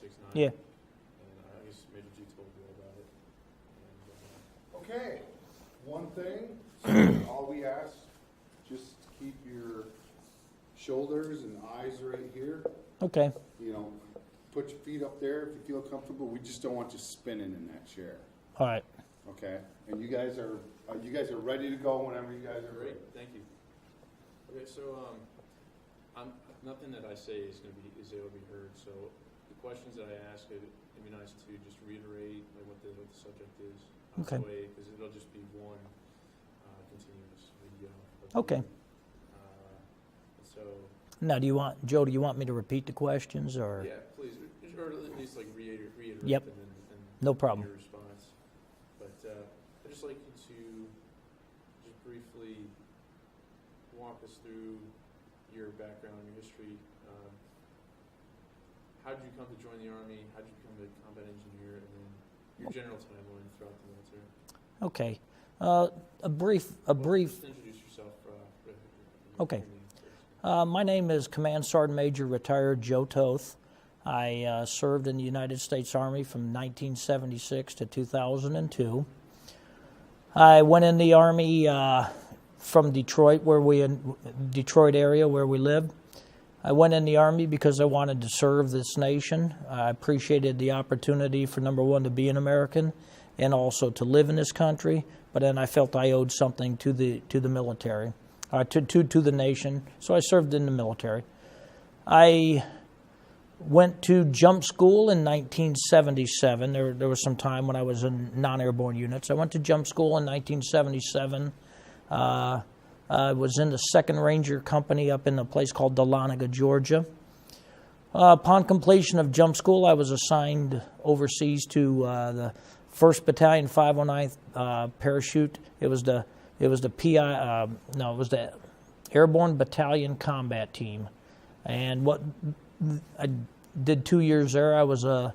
6'9". Yeah. And I guess Major G told you all about it. And, Okay, one thing, so all we ask, just keep your shoulders and eyes right here. Okay. You know, put your feet up there if you feel comfortable. We just don't want you spinning in that chair. All right. Okay? And you guys are ready to go whenever you guys are ready. Great, thank you. Okay, so nothing that I say is able to be heard. So the questions that I ask, it'd be nice to just reiterate like what the subject is. Okay. Because it'll just be one continuous video. Okay. So. Now, Joe, do you want me to repeat the questions or? Yeah, please, or at least like reiterate Yep. them and No problem. your response. But I'd just like you to just briefly walk us through your background, your history. How did you come to join the Army? How did you become a combat engineer? And then your general timeline throughout the military. Okay. A brief. Just introduce yourself. Okay. My name is Command Sergeant Major Retired Joe Toth. I served in the United States Army from 1976 to 2002. I went in the Army from Detroit, Detroit area where we live. I went in the Army because I wanted to serve this nation. I appreciated the opportunity for, number one, to be an American and also to live in this country. But then I felt I owed something to the military, to the nation. So I served in the military. I went to jump school in 1977. There was some time when I was in non-airborne units. I went to jump school in 1977. I was in the 2nd Ranger Company up in a place called Dahlonega, Georgia. Upon completion of jump school, I was assigned overseas to the 1st Battalion 509th Parachute. It was the Airborne Battalion Combat Team. And what I did 2 years there. I was a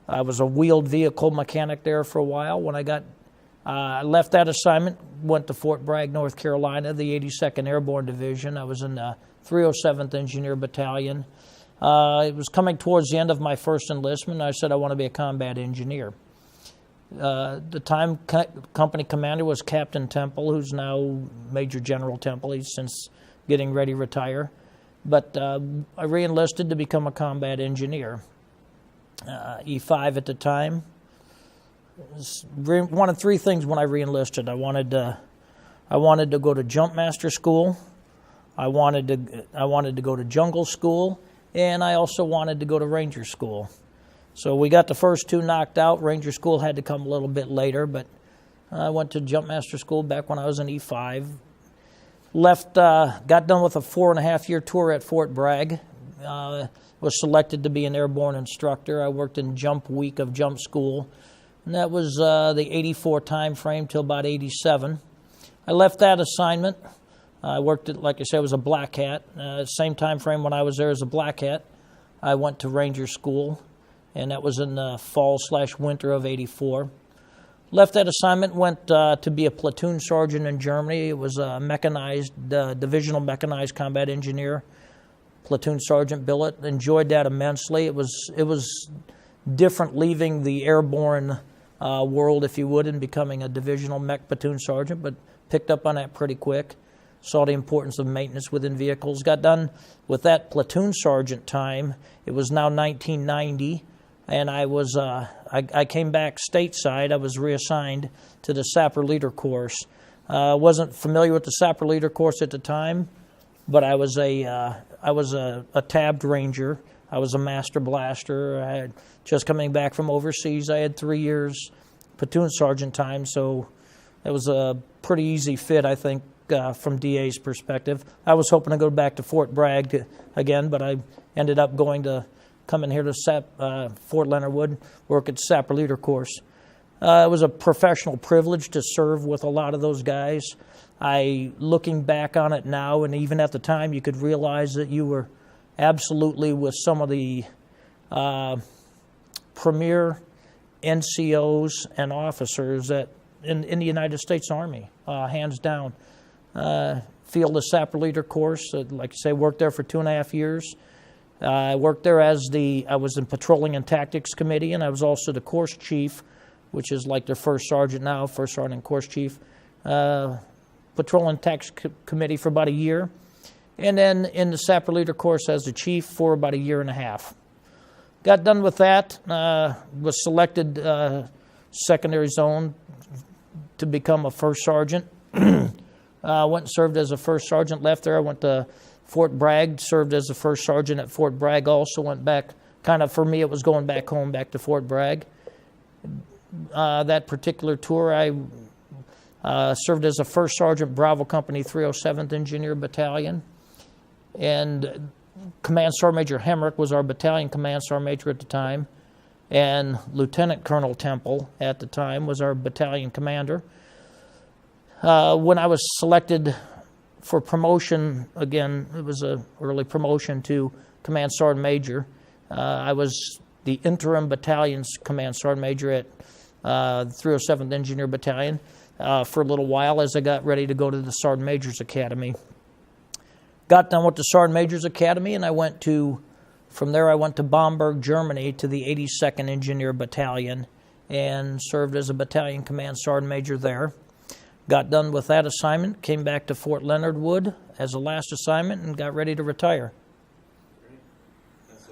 wheeled vehicle mechanic there for a while. When I left that assignment, went to Fort Bragg, North Carolina, the 82nd Airborne Division. I was in the 307th Engineer Battalion. It was coming towards the end of my first enlistment, and I said I want to be a combat engineer. The time company commander was Captain Temple, who's now Major General Temple. He's since getting ready to retire. But I re-enlisted to become a combat engineer. E5 at the time. Wanted 3 things when I re-enlisted. I wanted to go to Jump Master School. I wanted to go to Jungle School, and I also wanted to go to Ranger School. So we got the first 2 knocked out. Ranger School had to come a little bit later, but I went to Jump Master School back when I was in E5. Left, got done with a 4.5-year tour at Fort Bragg. Was selected to be an airborne instructor. I worked in jump week of jump school, and that was the 84 time frame till about 87. I left that assignment. I worked at, like I said, was a black hat. Same time frame when I was there as a black hat. I went to Ranger School, and that was in the fall/winter of 84. Left that assignment, went to be a platoon sergeant in Germany. It was a mechanized, divisional mechanized combat engineer, platoon sergeant billet. Enjoyed that immensely. It was different leaving the airborne world, if you would, and becoming a divisional mech platoon sergeant, but picked up on that pretty quick. Saw the importance of maintenance within vehicles. Got done with that platoon sergeant time. It was now 1990. And I came back stateside. I was reassigned to the Sapper Leader Course. Wasn't familiar with the Sapper Leader Course at the time, but I was a tabbed ranger. I was a master blaster. I had just coming back from overseas. I had 3 years platoon sergeant time, so it was a pretty easy fit, I think, from DA's perspective. I was hoping to go back to Fort Bragg again, but I ended up coming here to Fort Leonard Wood, work at Sapper Leader Course. It was a professional privilege to serve with a lot of those guys. Looking back on it now, and even at the time, you could realize that you were absolutely with some of the premier NCOs and officers in the United States Army, hands down. Field of Sapper Leader Course, like I say, worked there for 2.5 years. I worked there I was in Patrolling and Tactics Committee, and I was also the course chief, which is like their first sergeant now, first sergeant course chief. Patrolling and Tactics Committee for about a year. And then in the Sapper Leader Course as the chief for about a year and a half. Got done with that, was selected secondary zone to become a first sergeant. Went and served as a first sergeant, left there. I went to Fort Bragg, served as a first sergeant at Fort Bragg, also went back, kind of for me it was going back home, back to Fort Bragg. That particular tour I served as a first sergeant, Bravo Company 307th Engineer Battalion. And Command Sergeant Major Hemrick was our battalion command sergeant major at the time. And Lieutenant Colonel Temple at the time was our battalion commander. When I was selected for promotion, again, it was an early promotion to Command Sergeant Major. I was the interim battalion's Command Sergeant Major at 307th Engineer Battalion for a little while as I got ready to go to the Sergeant Major's Academy. Got done with the Sergeant Major's Academy, and from there I went to Bamberg, Germany, to the 82nd Engineer Battalion, and served as a battalion command sergeant major there. Got done with that assignment, came back to Fort Leonard Wood as a last assignment, and got ready to retire. Great. That's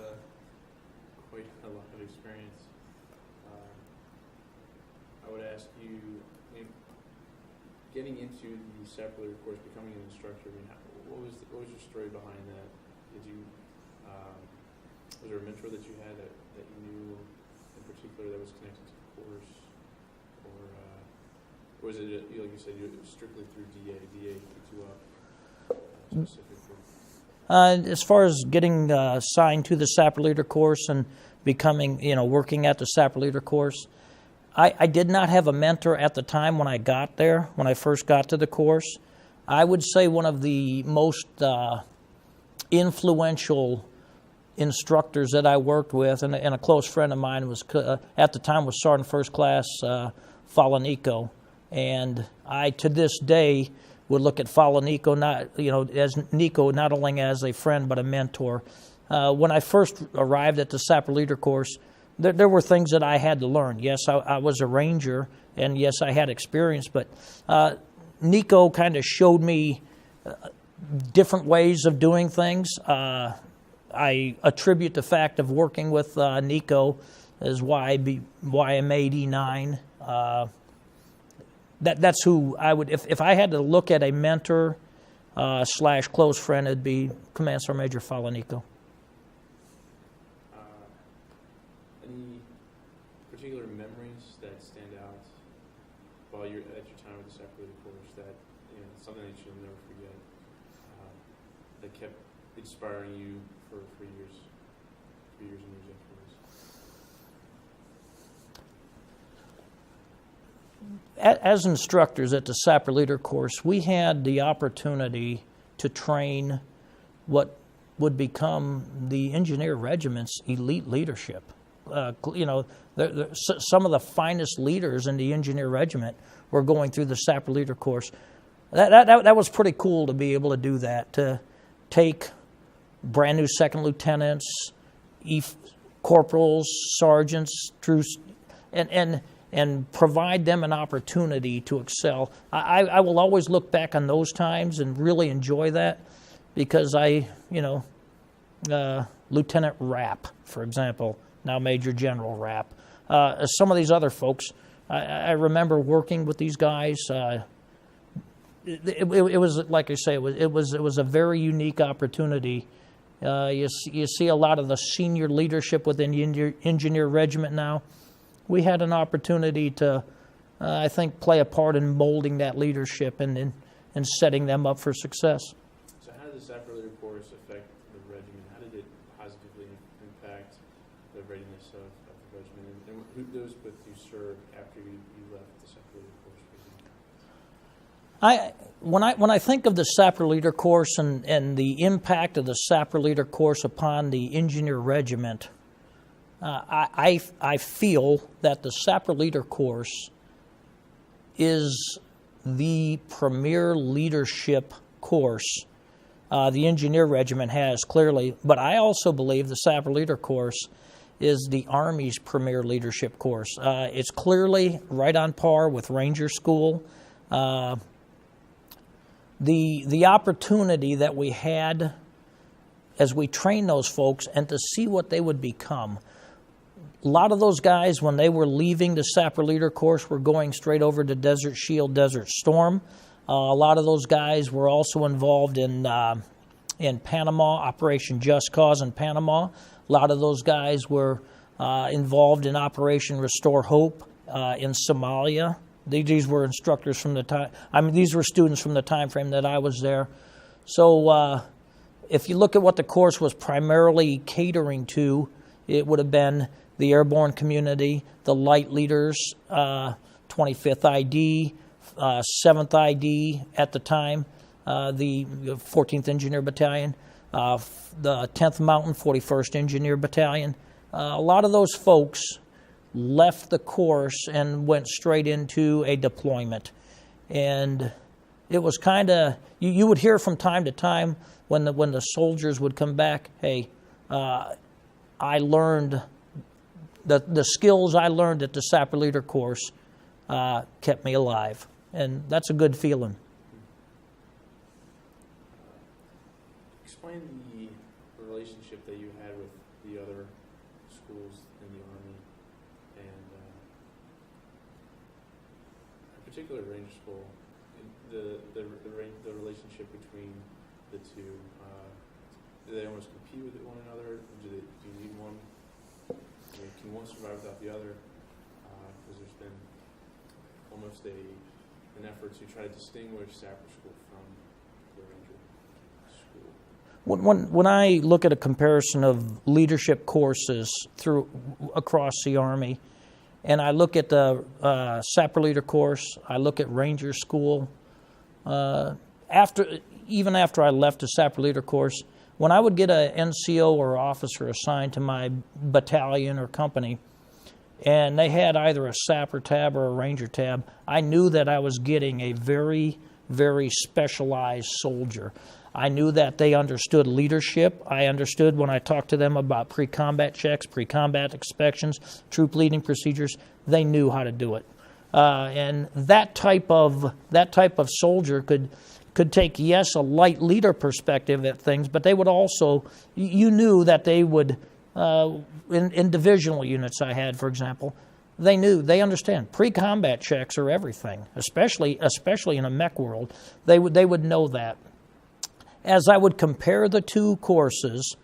quite a lot of experience. I would ask you, getting into the Sapper Leader Course, becoming an instructor, what was your story behind that? Was there a mentor that you had that you knew in particular that was connected to the course, or was it like you said, strictly through DA picked you up specifically? As far as getting assigned to the Sapper Leader Course and becoming, working at the Sapper Leader Course, I did not have a mentor at the time when I got there, when I first got to the course. I would say one of the most influential instructors that I worked with, and a close friend of mine was, at the time, was Sergeant First Class Falanico. And I, to this day, would look at Falanico as Nico not only as a friend but a mentor. When I first arrived at the Sapper Leader Course, there were things that I had to learn. Yes, I was a ranger, and yes, I had experience, but Nico kind of showed me different ways of doing things. I attribute the fact of working with Nico as why I made E9. That's who I would, if I had to look at a mentor / close friend, it'd be Command Sergeant Major Falanico. Any particular memories that stand out while you're at your time with the Sapper Leader Course that something that you'll never forget that kept inspiring you for years and years afterwards? As instructors at the Sapper Leader Course, we had the opportunity to train what would become the Engineer Regiment's elite leadership. Some of the finest leaders in the Engineer Regiment were going through the Sapper Leader Course. That was pretty cool to be able to do that, to take brand new second lieutenants, corporals, sergeants, troops, and provide them an opportunity to excel. I will always look back on those times and really enjoy that, because Lieutenant Rapp, for example, now Major General Rapp, some of these other folks, I remember working with these guys. It was, like I say, it was a very unique opportunity. You see a lot of the senior leadership within the Engineer Regiment now. We had an opportunity to, I think, play a part in molding that leadership and setting them up for success. So how did the Sapper Leader Course affect the regiment? How did it positively impact the readiness of the regiment? And who those with you served after you left the Sapper Leader Course? When I think of the Sapper Leader Course and the impact of the Sapper Leader Course upon the Engineer Regiment, I feel that the Sapper Leader Course is the premier leadership course The Engineer Regiment has, clearly. But I also believe the Sapper Leader Course is the Army's premier leadership course. It's clearly right on par with Ranger School. The opportunity that we had as we trained those folks and to see what they would become. A lot of those guys, when they were leaving the Sapper Leader Course, were going straight over to Desert Shield, Desert Storm. A lot of those guys were also involved in Panama, Operation Just Cause in Panama. A lot of those guys were involved in Operation Restore Hope in Somalia. These were instructors from the time. These were students from the time frame that I was there. So if you look at what the course was primarily catering to, it would have been the airborne community, the light leaders, 25th ID, 7th ID at the time, the 14th Engineer Battalion, the 10th Mountain 41st Engineer Battalion. A lot of those folks left the course and went straight into a deployment. And it was kind of, you would hear from time to time when the soldiers would come back, hey, I learned, the skills I learned at the Sapper Leader Course kept me alive. And that's a good feeling. Explain the relationship that you had with the other schools in the Army and in particular Ranger School, the relationship between the two. Do they almost compete with one another? Do you need one? Can one survive without the other? Because there's been almost an effort to try to distinguish Sapper School from the Ranger School. When I look at a comparison of leadership courses across the Army, and I look at the Sapper Leader Course, I look at Ranger School. Even after I left the Sapper Leader Course, when I would get an NCO or officer assigned to my battalion or company, and they had either a Sapper tab or a Ranger tab, I knew that I was getting a very, very specialized soldier. I knew that they understood leadership. I understood when I talked to them about pre-combat checks, pre-combat inspections, troop leading procedures. They knew how to do it. And that type of soldier could take, yes, a light leader perspective at things, but they would also, you knew that they would, in divisional units I had, for example, they understand. Pre-combat checks are everything, especially in a mech world. They would know that. As I would compare the two courses,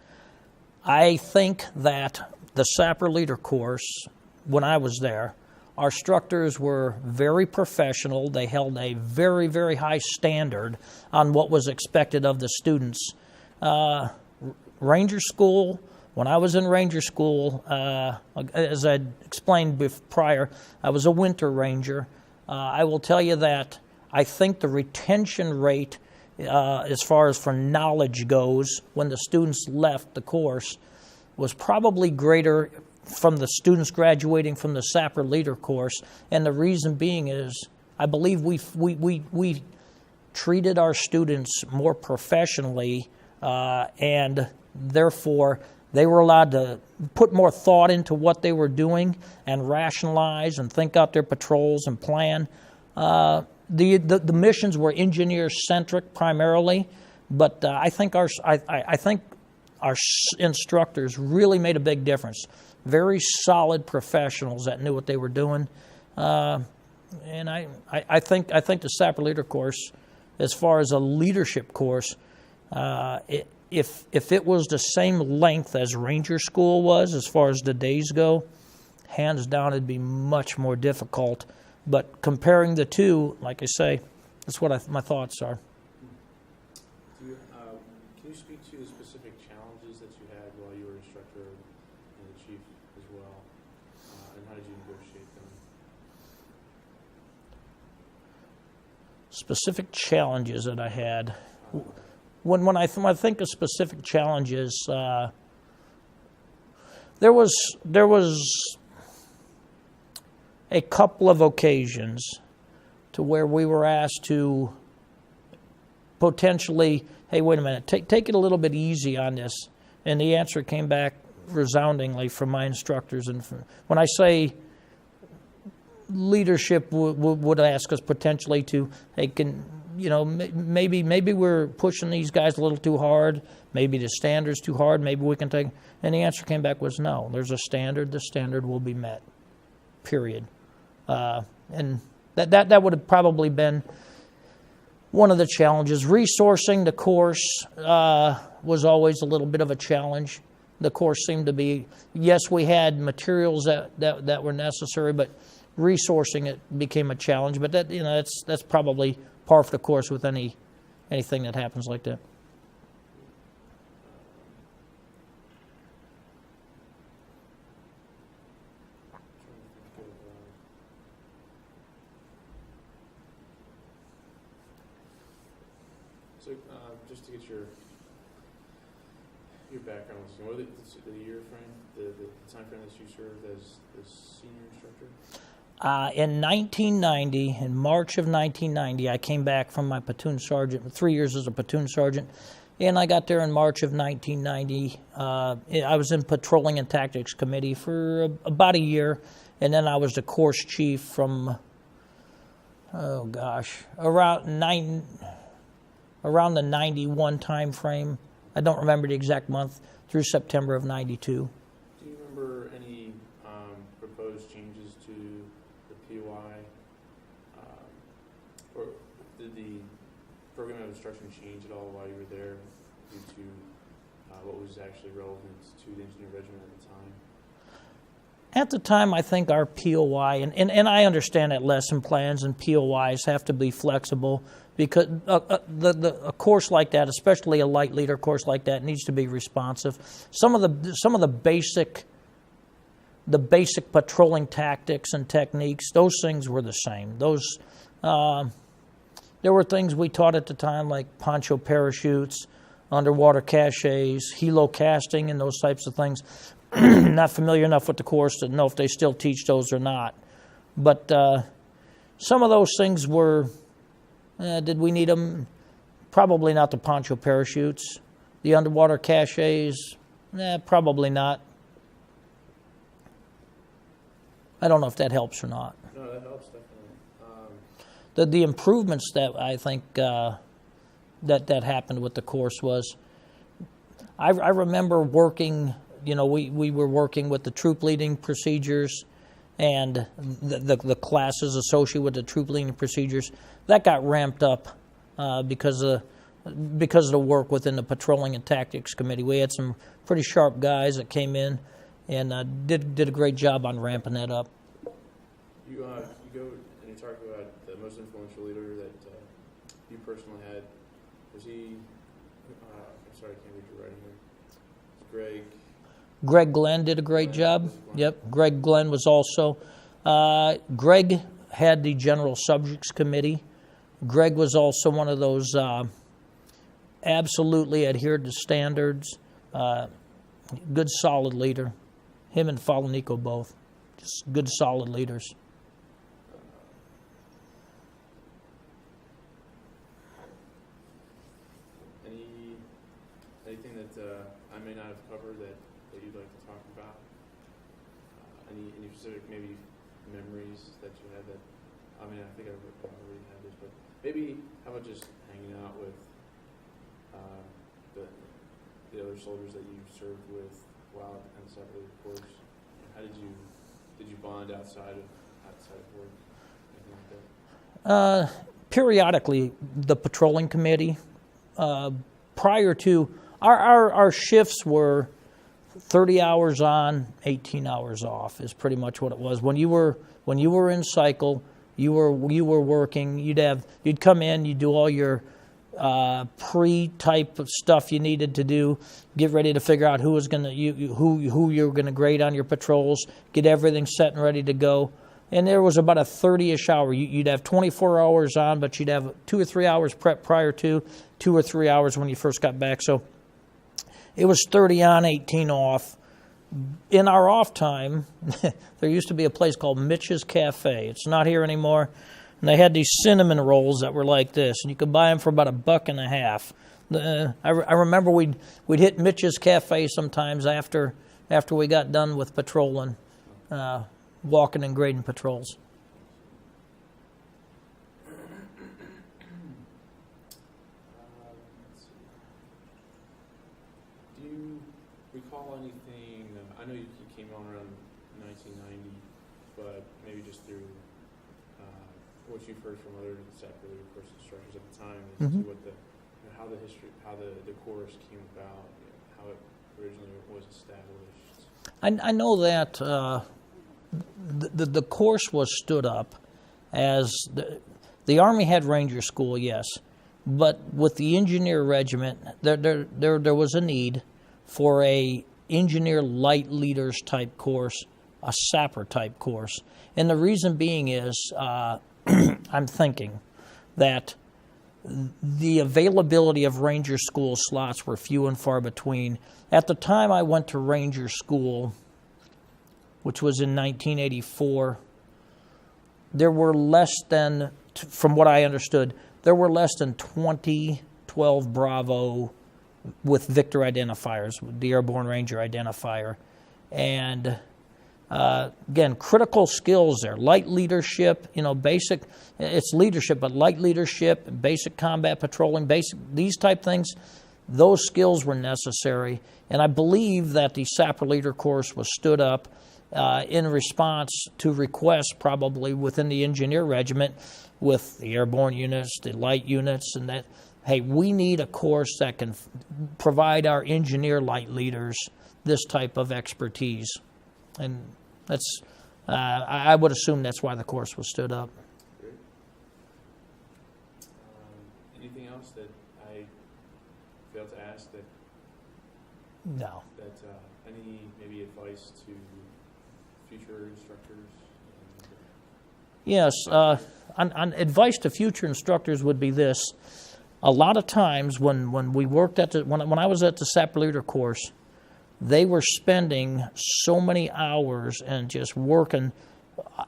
I think that the Sapper Leader Course, when I was there, our instructors were very professional. They held a very, very high standard on what was expected of the students. Ranger School, when I was in Ranger School, as I explained prior, I was a winter ranger. I will tell you that I think the retention rate, as far as for knowledge goes, when the students left the course, was probably greater from the students graduating from the Sapper Leader Course, and the reason being is I believe we treated our students more professionally, and therefore they were allowed to put more thought into what they were doing and rationalize and think out their patrols and plan. The missions were engineer-centric primarily, but I think our instructors really made a big difference. Very solid professionals that knew what they were doing, and I think the Sapper Leader Course, as far as a leadership course, if it was the same length as Ranger School was, as far as the days go, hands down it'd be much more difficult. But comparing the two, like I say, that's what my thoughts are. Can you speak to the specific challenges that you had while you were instructor and the chief as well, and how did you negotiate them? Specific challenges that I had. When I think of specific challenges, there was a couple of occasions to where we were asked to potentially hey, wait a minute, take it a little bit easy on this. And the answer came back resoundingly from my instructors. And when I say leadership would ask us potentially to, hey, maybe we're pushing these guys a little too hard, maybe the standard's too hard, maybe we can take, and the answer came back was no, there's a standard, the standard will be met, period. And that would have probably been one of the challenges. Resourcing the course was always a little bit of a challenge. The course seemed to be, yes, we had materials that were necessary, but resourcing it became a challenge. But that's probably par for the course with anything that happens like that. So, just to get your background, what are the year frame, the time frame that you served as senior instructor? In 1990, in March of 1990, I came back from my platoon sergeant, 3 years as a platoon sergeant, and I got there in March of 1990. I was in Patrolling and Tactics Committee for about a year, and then I was the course chief from, around the 91 time frame. I don't remember the exact month, through September of 92. Do you remember any proposed changes to the POI? Or did the program of instruction change at all while you were there due to what was actually relevant to the Engineer Regiment at the time? At the time, I think our POI, and I understand that lesson plans and POIs have to be flexible, because a course like that, especially a light leader course like that, needs to be responsive. Some of the basic patrolling tactics and techniques, those things were the same. There were things we taught at the time, like poncho parachutes, underwater caches, helo casting, and those types of things. Not familiar enough with the course to know if they still teach those or not. But some of those things were, did we need them? Probably not the poncho parachutes. The underwater caches, probably not. I don't know if that helps or not. No, that helps definitely. The improvements that I think that happened with the course was, I remember working. We were working with the troop leading procedures and the classes associated with the troop leading procedures. That got ramped up because of the work within the Patrolling and Tactics Committee. We had some pretty sharp guys that came in and did a great job on ramping that up. You go and you talk about the most influential leader that you personally had. Was he? I'm sorry, I can't read your writing here. Greg Glenn did a great job. Yep, Greg Glenn was also. Greg had the General Subjects Committee. Greg was also one of those absolutely adhered to standards. Good, solid leader. Him and Falanico both. Just good, solid leaders. Anything that I may not have covered that you'd like to talk about? Any specific maybe memories that you had that, I think I already had this, but maybe how about just hanging out with the other soldiers that you served with while on the Sapper Leader Course? How did you bond outside of work? Anything like that? Periodically, the patrolling committee, prior to our shifts were 30 hours on, 18 hours off is pretty much what it was. When you were in cycle, you were working. You'd come in, you'd do all your pre-type of stuff you needed to do, get ready to figure out who you were gonna grade on your patrols, get everything set and ready to go. And there was about a 30-ish hour. You'd have 24 hours on, but you'd have 2 or 3 hours prep prior to, 2 or 3 hours when you first got back. So it was 30 on, 18 off. In our off time, there used to be a place called Mitch's Cafe. It's not here anymore. And they had these cinnamon rolls that were like this, and you could buy them for about $1.50. I remember we'd hit Mitch's Cafe sometimes after we got done with patrolling, walking and grading patrols. Let's see. Do you recall anything? I know you came on around 1990, but maybe just through what you've heard from other Sapper Leader Course instructors at the time, as to what how the history, how the course came about, how it originally was established. I know that the course was stood up as the Army had Ranger School, yes, but with the Engineer Regiment, there was a need for a Engineer Light Leaders type course, a Sapper type course, and the reason being is I'm thinking that the availability of Ranger School slots were few and far between. At the time I went to Ranger School, which was in 1984, there were less than, from what I understood, there were less than 20 12 Bravo with Victor identifiers, the Airborne Ranger identifier. And again, critical skills there. Light leadership, basic, it's leadership, but light leadership, basic combat patrolling, these type things, those skills were necessary. And I believe that the Sapper Leader Course was stood up in response to requests probably within the Engineer Regiment with the airborne units, the light units, and that, hey, we need a course that can provide our engineer light leaders this type of expertise. And that's, I would assume that's why the course was stood up. Great. Anything else that I failed to ask that? No. That any maybe advice to future instructors? Yes. On advice to future instructors would be this. A lot of times when we worked at when I was at the Sapper Leader Course, they were spending so many hours and just working.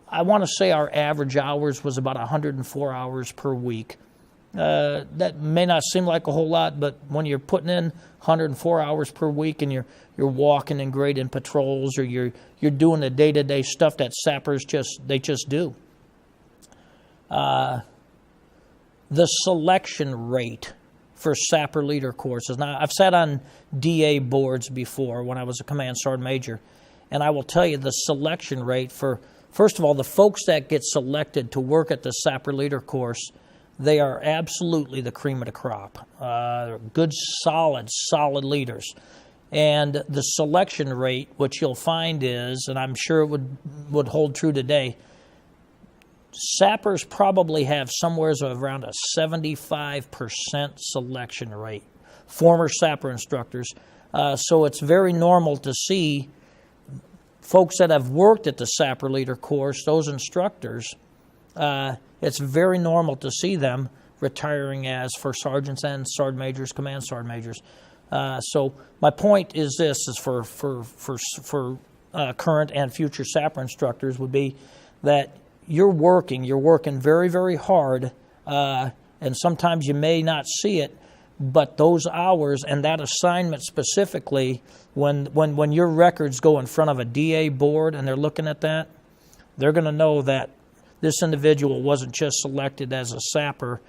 I want to say our average hours was about 104 hours per week. That may not seem like a whole lot, but when you're putting in 104 hours per week and you're walking and grading patrols, or you're doing the day-to-day stuff that sappers just do. The selection rate for Sapper Leader courses. Now, I've sat on DA boards before when I was a Command Sergeant Major, and I will tell you the selection rate for, first of all, the folks that get selected to work at the Sapper Leader course, they are absolutely the cream of the crop. Good, solid leaders. And the selection rate, what you'll find is, and I'm sure it would hold true today, sappers probably have somewhere around a 75% selection rate, former sapper instructors. So it's very normal to see folks that have worked at the Sapper Leader course, those instructors, it's very normal to see them retiring as first sergeants and sergeant majors, command sergeant majors. So my point is this, is for current and future sapper instructors would be that you're working very, very hard, and sometimes you may not see it, but those hours and that assignment specifically, when your records go in front of a DA board and they're looking at that, they're going to know that this individual wasn't just selected as a sapper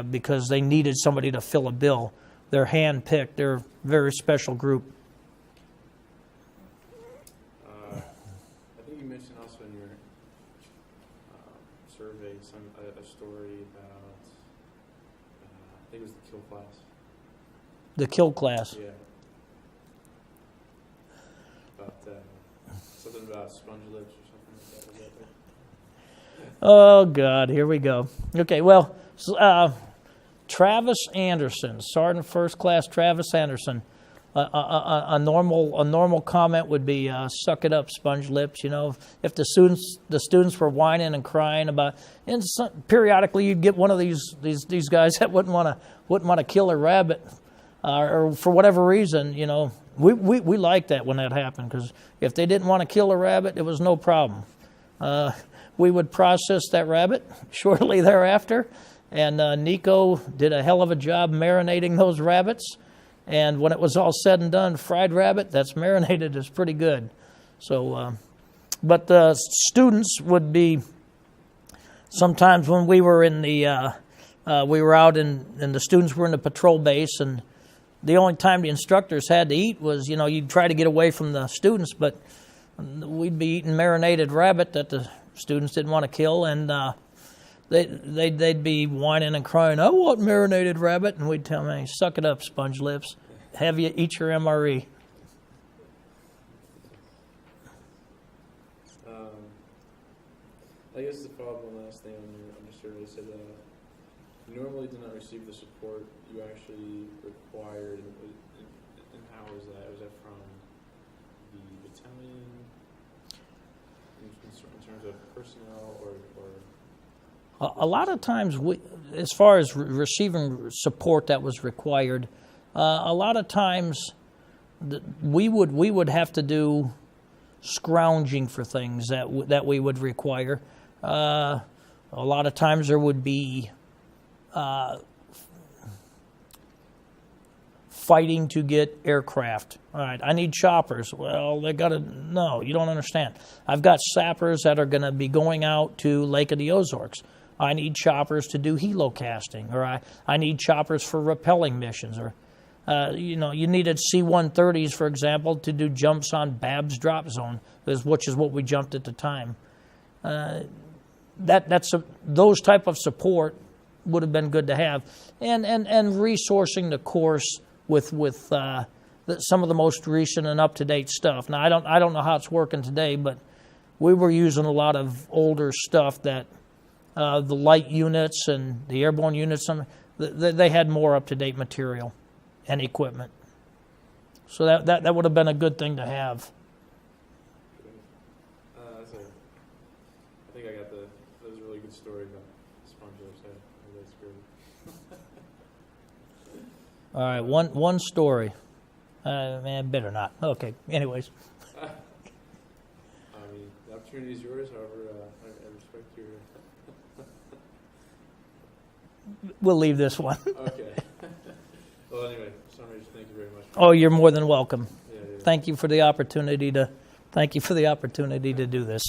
because they needed somebody to fill a bill. They're hand-picked. They're a very special group. I think you mentioned also in your survey a story about, I think it was the kill class. The kill class. Yeah. About something about sponge lips or something like that. Was that there? Oh, God, here we go. Okay, well, Travis Anderson, Sergeant First Class Travis Anderson. A normal comment would be, "Suck it up, sponge lips." You know, if the students were whining and crying about, and periodically you'd get one of these guys that wouldn't want to kill a rabbit, or for whatever reason, you know, we liked that when that happened, because if they didn't want to kill a rabbit, it was no problem. We would process that rabbit shortly thereafter, And Nico did a hell of a job marinating those rabbits. And when it was all said and done, fried rabbit that's marinated is pretty good. So, but the students would be, sometimes when we were in the, we were out and the students were in the patrol base, and the only time the instructors had to eat was, you'd try to get away from the students, but we'd be eating marinated rabbit that the students didn't want to kill, and they'd be whining and crying, "I want marinated rabbit," and we'd tell them, "Suck it up, sponge lips. Have you eat your MRE." I guess to follow up one last thing on your survey, said you normally do not receive the support you actually required, and how was that? Was that from the battalion in terms of personnel, or? A lot of times, as far as receiving support that was required, a lot of times we would have to do scrounging for things that we would require. A lot of times there would be fighting to get aircraft. All right, I need choppers. Well, no, you don't understand. I've got sappers that are going to be going out to Lake of the Ozarks. I need choppers to do helo casting, or I need choppers for rappelling missions, or you needed C-130s, for example, to do jumps on Babs drop zone, which is what we jumped at the time. Those type of support would have been good to have, and resourcing the course with some of the most recent and up to date stuff. Now I don't know how it's working today, but we were using a lot of older stuff that the light units and the airborne units, they had more up to date material and equipment. So that would have been a good thing to have. I think I got that was a really good story about sponge lips. That's great. All right, one story. Man, better not. Okay, anyways. I mean, the opportunity is yours. However, I respect your. We'll leave this one. Okay. Well, anyway, Summers, thank you very much. Oh, you're more than welcome. Yeah. Thank you for the opportunity to do this.